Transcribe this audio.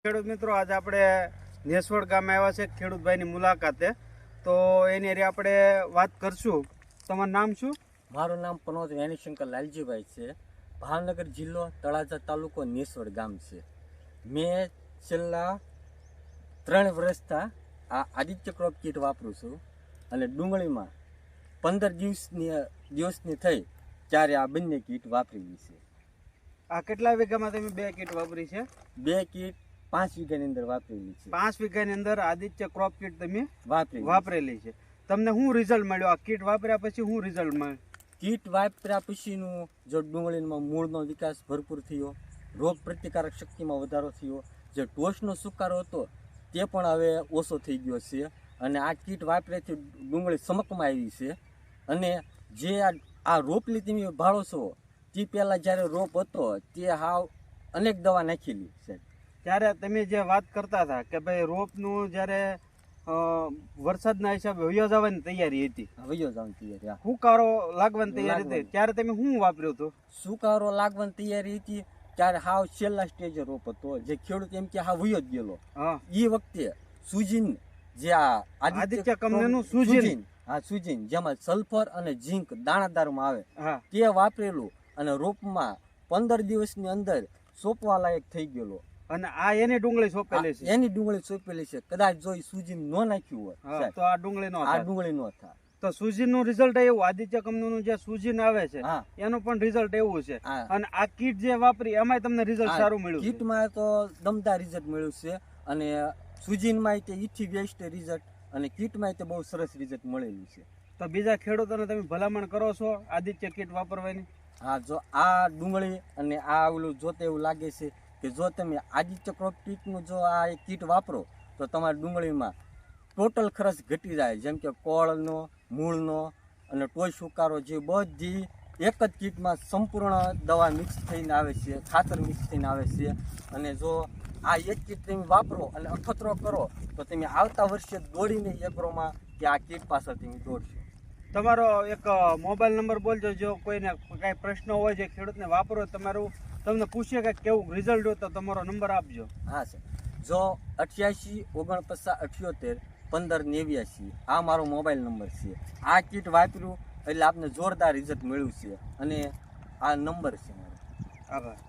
ખેડૂત મિત્રો, આજે આપણે નેસવડ ગામે આવ્યા છે ખેડૂતભાઈની મુલાકાતે. તો એની હારે આપણે વાત કરશું. તમારું નામ શું? મારું નામ પનોત વેણીશંકર લાલજીભાઈ છે. ભાવનગર જિલ્લો, તળાજા તાલુકો, નેસવડ ગામ છે. મેં છેલ્લા 3 વર્ષથી આ આદિત્ય ક્રોપ કીટ વાપરું છું અને ડુંગળીમાં 15 દિવસની થઈ ત્યારે આ બંને કીટ વાપરેલી છે. આ કેટલા વીઘામાં તમે 2 કીટ વાપરી છે? 2 કીટ 5 વીઘાની અંદર વાપરેલી છે. 5 વીઘાની અંદર આદિત્ય ક્રોપ કીટ તમે વાપરેલી છે. તમને શું રિઝલ્ટ મળ્યું? આ કીટ વાપર્યા પછી શું રિઝલ્ટ મળ્યું? કીટ વાપર્યા પછીનું જો ડુંગળીમાં મૂળનો વિકાસ ભરપૂર થયો, રોગ પ્રતિકારક શક્તિમાં વધારો થયો, જે ટોસનો સુકારો હતો તે પણ હવે ઓછો થઈ ગયો છે. અને આ કીટ વાપર્યાથી ડુંગળી સમકમાં આવી છે. અને જે આ રોપલી તમે ભાળો છો તે પહેલાં જ્યારે રોપ હતો તે હાવ અનેક દવા નાખેલી છે. ત્યારે તમે જે વાત કરતા હતા કે ભાઈ રોપનું જ્યારે વરસાદના હિસાબે વયો જવાની તૈયારી હતી, વયો જવાની તૈયારી, સુકારો લાગવાની તૈયારી હતી, ત્યારે તમે શું વાપર્યું હતું? સુકારો લાગવાની તૈયારી હતી ત્યારે હાવ છેલ્લા સ્ટેજે રોપ હતો, જે ખેડૂત એમ કે હાવ વયો જ ગયેલો. એ વખતે સુજીન, જે આ આદિત્ય કંપનીનું સુજીન, હા સુજીન, જેમાં સલ્ફર અને ઝીંક દાણાદારમાં આવે તે વાપરેલું અને રોપમાં 15 દિવસની અંદર સોંપવા લાયક થઈ ગયેલો. અને આ એની ડુંગળી સોંપેલી છે? એની ડુંગળી સોંપેલી છે. કદાચ જો સુજીન ન નાખ્યું હોય તો આ ડુંગળી નો થાય. તો સુજીન નું રિઝલ્ટ એવું, આદિત્ય કંપનીનું જે સુજીન આવે છે એનું પણ રિઝલ્ટ એવું છે. અને આ કીટ જે વાપરી એમાં તમને રિઝલ્ટ સારું મળ્યું? કીટમાં તો દમદાર રિઝલ્ટ મળ્યું છે અને સુજીનમાં તે ઈથી વેસ્ટ રિઝલ્ટ અને કીટમાં તે બહુ સરસ રિઝલ્ટ મળેલું છે. તો બીજા ખેડૂતોને તમે ભલામણ કરો છો આદિત્ય કીટ વાપરવાની? હા, જો આ ડુંગળી અને આ ઓલું જોતે એવું લાગે છે કે જો તમે આદિત્ય ક્રોપ કીટનું જો આ કીટ વાપરો તો તમારી ડુંગળીમાં ટોટલ ખર્ચ ઘટી જાય. જેમ કે કોળનો, મૂળનો અને ટોય સુકારો, જે બધી એક જ કીટમાં સંપૂર્ણ દવા મિક્સ થઈને આવે છે, ખાતર મિક્સ થઈને આવે છે. અને જો આ એક કીટ તમે વાપરો અને અખતરો કરો તો તમે આવતા વર્ષે દોડીને એગ્રોમાં કે આ કીટ પાછળ તમે દોડશો. તમારો એક મોબાઈલ નંબર બોલજો, જો કોઈને કાંઈ પ્રશ્ન હોય, જે ખેડૂતને વાપરો તમારું તમને પૂછે કે કેવું રિઝલ્ટ હોય તો તમારો નંબર આપજો. હા સર, જો 88 49 78 15 89 આ મારો મોબાઈલ નંબર છે. આ કીટ વાપર્યું એટલે આપને જોરદાર રિઝલ્ટ મળ્યું છે અને આ નંબર છે મારો. આભાર.